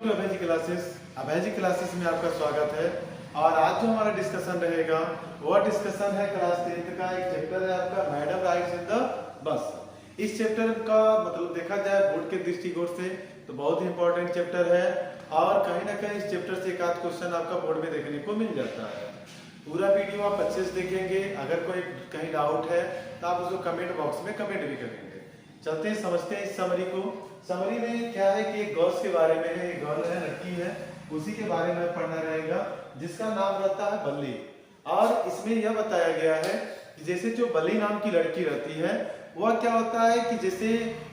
अभय जी classes में आपका स्वागत है। और आज जो हमारा डिस्कशन रहेगा वह डिस्कशन है क्लास 10th का। एक चैप्टर है आपका madam rides in the bus. इस चैप्टर का मतलब देखा जाए बोर्ड के दृष्टिकोण से तो बहुत ही इंपॉर्टेंट चैप्टर है और कहीं ना कहीं इस चैप्टर से एक आध क्वेश्चन आपका बोर्ड में देखने को मिल जाता है। पूरा वीडियो आप अच्छे से देखेंगे। अगर कोई कहीं डाउट है तो आप उसको कमेंट बॉक्स में कमेंट भी करेंगे। चलते हैं समझते हैं इस समरी को। समरी में क्या है कि एक गर्ल्स के बारे में है, एक गर्ल है, लड़की है, उसी के बारे में पढ़ना रहेगा जिसका नाम रहता है बल्ली। और इसमें यह बताया गया है कि जैसे जो बल्ली नाम की लड़की रहती है वह क्या होता है कि जैसे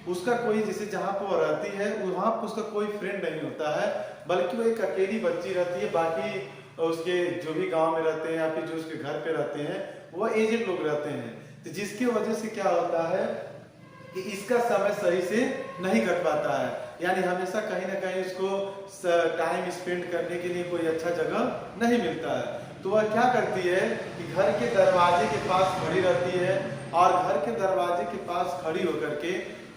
उसका कोई जैसे जहाँ पर वह रहती है वहाँ पर उसका कोई फ्रेंड नहीं होता है, बल्कि वो एक अकेली बच्ची रहती है। बाकी उसके जो भी गांव में रहते हैं या फिर जो उसके घर पे रहते हैं वह एजेड लोग रहते हैं। तो जिसकी वजह से क्या होता है कि इसका समय सही से नहीं कट पाता है, यानी हमेशा कहीं ना कहीं उसको टाइम स्पेंड करने के लिए कोई अच्छा जगह नहीं मिलता है। तो वह क्या करती है कि घर के दरवाजे के पास खड़ी रहती है और घर के दरवाजे के पास खड़ी होकर के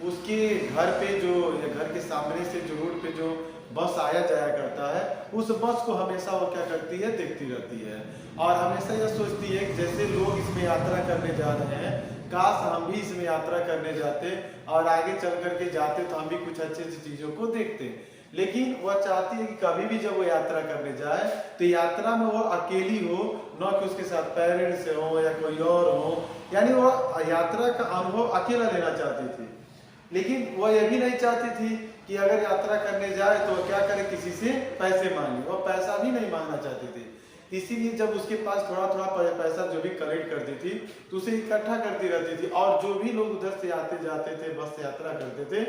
उसके घर पे जो या घर के सामने से जो रोड पे जो बस आया जाया करता है उस बस को हमेशा वो क्या करती है देखती रहती है और हमेशा यह सोचती है कि जैसे लोग इसमें यात्रा करने जा रहे हैं काश हम भी इसमें यात्रा करने जाते और आगे चल करके जाते तो हम भी कुछ अच्छी अच्छी चीजों को देखते। लेकिन वह चाहती है कि कभी भी जब वो यात्रा करने जाए तो यात्रा में वो अकेली हो, न कि उसके साथ पेरेंट्स हो या कोई और हो, यानी वो यात्रा का अनुभव अकेला लेना चाहती थी। लेकिन वह यह भी नहीं चाहती थी कि अगर यात्रा करने जाए तो वह क्या करे, किसी से पैसे मांगे। वह पैसा भी नहीं मांगना चाहती थी। इसीलिए जब उसके पास थोड़ा थोड़ा पैसा जो भी कलेक्ट करती थी तो उसे इकट्ठा करती रहती थी और जो भी लोग उधर से आते जाते थे, बस से यात्रा करते थे,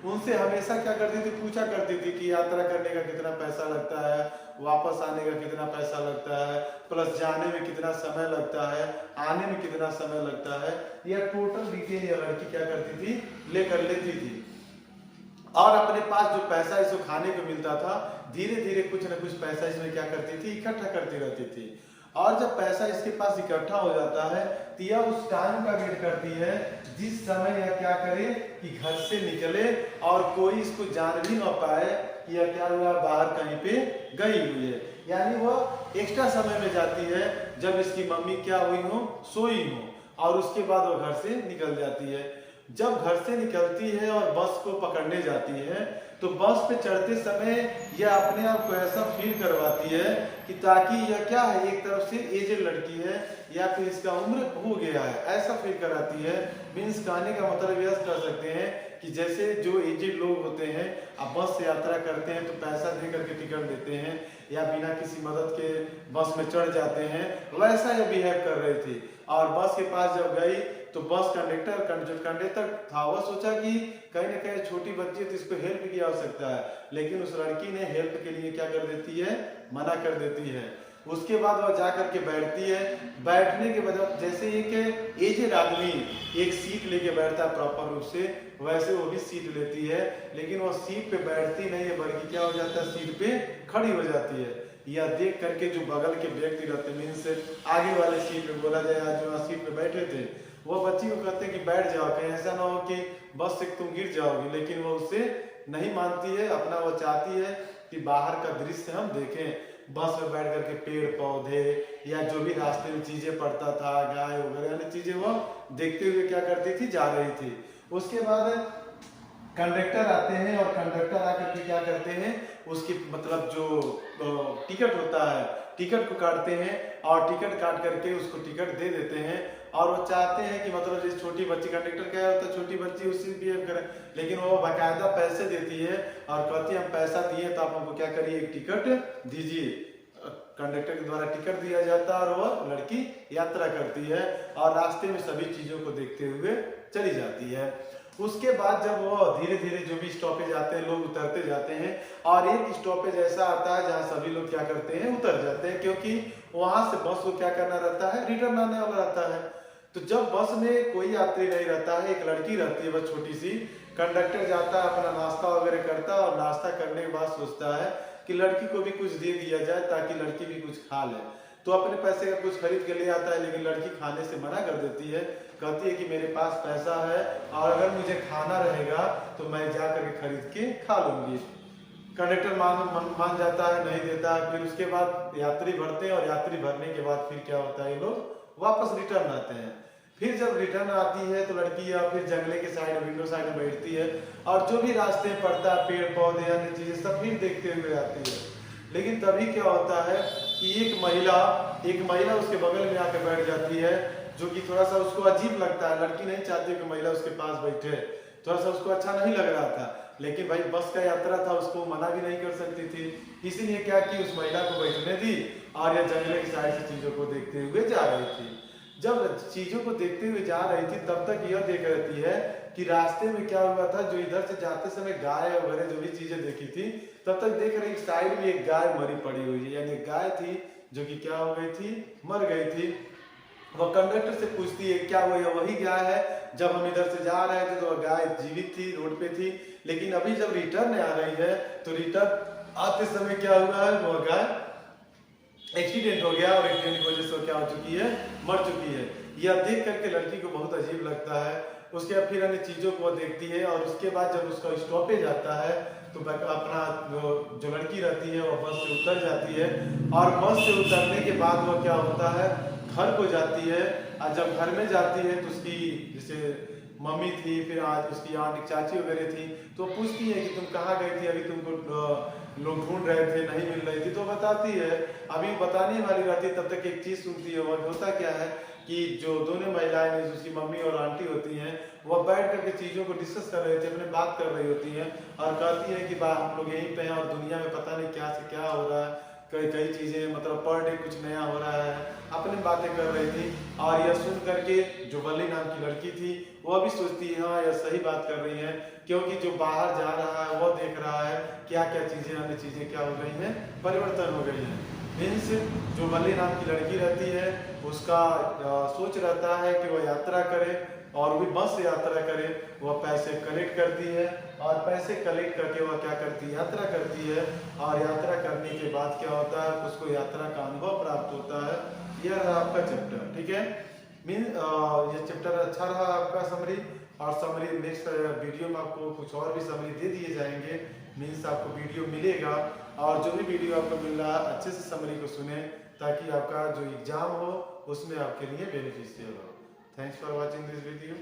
उनसे हमेशा क्या करती थी, पूछा करती थी कि यात्रा करने का कितना पैसा लगता है, वापस आने का कितना पैसा लगता है, प्लस जाने में कितना समय लगता है, आने में कितना समय लगता है। यह टोटल डिटेल यह लड़की क्या करती थी, लेकर लेती थी। और अपने पास जो पैसा इसको खाने को मिलता था धीरे धीरे कुछ न कुछ पैसा इसमें क्या करती थी, इकट्ठा करती रहती थी। और जब पैसा इसके पास इकट्ठा हो जाता है तो यह उस टाइम का वेट करती है जिस समय यह क्या करे कि घर से निकले और कोई इसको जान भी ना पाए कि यह क्या हुआ, बाहर कहीं पे गई हुई है। यानी वह एक्स्ट्रा समय में जाती है जब इसकी मम्मी क्या हुई हो, सोई हो, और उसके बाद वह घर से निकल जाती है। जब घर से निकलती है और बस को पकड़ने जाती है तो बस पे चढ़ते समय यह अपने आप को ऐसा फील करवाती है कि ताकि यह क्या है, एक तरफ से एजेड लड़की है या फिर इसका उम्र हो गया है, ऐसा फील कराती है। मीन्स कहने का मतलब यह कर सकते हैं कि जैसे जो एजेड लोग होते हैं अब बस से यात्रा करते हैं तो पैसा दे करके टिकट देते हैं या बिना किसी मदद के बस में चढ़ जाते हैं, वैसा यह बिहेव कर रही थी। और बस के पास जब गई तो बस कंडक्टर था वह सोचा कि कहीं ना कहीं छोटी बच्ची है तो इसको हेल्प की आवश्यकता है, लेकिन उस लड़की ने हेल्प के लिए क्या कर देती है, मना कर देती है। उसके बाद वह जा करके बैठती है। बैठने के बाद जैसे एक एजेड आदमी एक सीट लेके बैठता है प्रॉपर रूप से, वैसे वो भी सीट लेती है, लेकिन वो सीट पे बैठती नहीं है बल्कि क्या हो जाता है, सीट पे खड़ी हो जाती है। या देख करके जो बगल के व्यक्ति रहते मीन्स आगे वाले सीट पे, बोला जाए जो सीट पे बैठे थे, वो बच्ची को कहते हैं कि बैठ जाओ, कहीं ऐसा ना हो कि बस से तुम गिर जाओगी, लेकिन वो उससे नहीं मानती है। अपना वो चाहती है कि बाहर का दृश्य हम देखें। बस में बैठ करके पेड़ पौधे या जो भी रास्ते में चीजें पड़ता था, गाय वगैरह यानी चीजें वो देखते हुए क्या करती थी, जा रही थी। उसके बाद कंडक्टर आते हैं और कंडक्टर आकर के क्या करते हैं, उसकी मतलब जो टिकट होता है टिकट को काटते हैं और टिकट काट करके उसको टिकट दे देते हैं। और वो चाहते हैं कि मतलब जिस छोटी बच्ची, कंडक्टर क्या होता है छोटी बच्ची उससे बिहेव करे, लेकिन वो बाकायदा पैसे देती है और कहती है हम पैसा दिए तो आप हमको क्या करिए, एक टिकट दीजिए। कंडक्टर के द्वारा टिकट दिया जाता है और वह लड़की यात्रा करती है और रास्ते में सभी चीजों को देखते हुए चली जाती है। उसके बाद जब वो धीरे धीरे जो भी स्टॉपेज आते हैं लोग उतरते जाते हैं और एक स्टॉपेज ऐसा आता है जहां सभी लोग क्या करते हैं, उतर जाते हैं, क्योंकि वहां से बस को क्या करना रहता है, रिटर्न आने वाला रहता है। तो जब बस में कोई यात्री नहीं रहता है, एक लड़की रहती है बस छोटी सी, कंडक्टर जाता है अपना नाश्ता वगैरह करता है और नाश्ता करने के बाद सोचता है कि लड़की को भी कुछ दे दिया जाए ताकि लड़की भी कुछ खा ले। तो अपने पैसे का कुछ खरीद के ले आता है, लेकिन लड़की खाने से मना कर देती है। कहती है कि मेरे पास पैसा है और अगर मुझे खाना रहेगा तो मैं जा करके खरीद के खा लूंगी। कंडक्टर मान जाता है, नहीं देता है, फिर उसके बाद यात्री भरते हैं और यात्री भरने के बाद फिर क्या होता है, ये लोग वापस रिटर्न आते हैं। फिर जब रिटर्न आती है तो लड़की या फिर जंगले के साइड विंडो साइड में बैठती है और जो भी रास्ते पड़ता है पेड़ पौधे अन्य चीजें सब फिर देखते हुए आती है। लेकिन तभी क्या होता है कि एक महिला उसके बगल में आकर बैठ जाती है, जो कि थोड़ा सा उसको अजीब लगता है। लड़की नहीं चाहती कि महिला उसके पास बैठे, थोड़ा सा उसको अच्छा नहीं लग रहा था, लेकिन भाई बस का यात्रा था, उसको मना भी नहीं कर सकती थी। इसीलिए क्या कि उस महिला को बैठने दी और यह जंगले की साइड से चीजों को देखते हुए जा रही थी। जब चीजों को देखते हुए जा रही थी तब तक यह देख रहती है कि रास्ते में क्या हुआ था, जो इधर से जाते समय गाय वगैरह जो भी चीजें देखी थी, तब तक देख रही साइड में एक गाय मरी पड़ी हुई है, यानी गाय थी जो कि क्या हो गई थी, मर गई थी। वह कंडक्टर से पूछती है क्या वो वही गाय है, जब हम इधर से जा रहे थे तो वह गाय जीवित थी, रोड पे थी, लेकिन अभी जब रिटर्न आ रही है तो रिटर्न आते समय क्या हुआ है, वह गाय एक्सीडेंट हो गया और एक्सीडेंट की वजह से क्या हो चुकी है, मर चुकी है। यह देख करके लड़की को बहुत अजीब लगता है। उसके बाद फिर अन्य चीजों को देखती है और उसके बाद जब उसका स्टॉपेज आता है तो अपना जो लड़की रहती है वह बस से उतर जाती है और बस से उतरने के बाद वह क्या होता है, घर को जाती है। और जब घर में जाती है तो उसकी जैसे मम्मी थी, फिर आज उसकी आंटी चाची वगैरह थी, तो पूछती है कि तुम कहाँ गई थी, अभी तुमको लोग ढूंढ रहे थे, नहीं मिल रही थी। तो बताती है, अभी बताने वाली रहती है तब तक एक चीज सुनती है। वह होता क्या है कि जो दोनों महिलाएं उसकी मम्मी और आंटी होती हैं, वह बैठ करके चीजों को डिस्कस कर रहे थे, अपने बात कर रही होती हैं और कहती है कि हम लोग यहीं पे हैं और दुनिया में पता नहीं क्या से क्या हो रहा है, कई कई चीजें मतलब पर डे कुछ नया हो रहा है, अपनी बातें कर रही थी। और यह सुन करके जो वल्ली नाम की लड़की थी वह भी सोचती है हाँ यह सही बात कर रही है, क्योंकि जो बाहर जा रहा है वह देख रहा है क्या क्या चीजें, अन्य चीजें क्या हो गई हैं, परिवर्तन हो गई हैं। मीन्स जो वल्ली नाम की लड़की रहती है उसका सोच रहता है कि वह यात्रा करे और भी बस से यात्रा करे। वह पैसे कलेक्ट करती है और पैसे कलेक्ट करके वह क्या करती है, यात्रा करती है और यात्रा करने के बाद क्या होता है, उसको यात्रा का अनुभव प्राप्त होता है। यह रहा आपका चैप्टर, ठीक है। ये चैप्टर अच्छा रहा आपका समरी, और समरी नेक्स्ट वीडियो में आपको कुछ और भी समरी दे दिए जाएंगे। मीन्स आपको वीडियो मिलेगा और जो भी वीडियो आपको मिल रहा है अच्छे से समरी को सुने ताकि आपका जो एग्जाम हो उसमें आपके लिए बेनिफिशियल हो। Thanks for watching this video.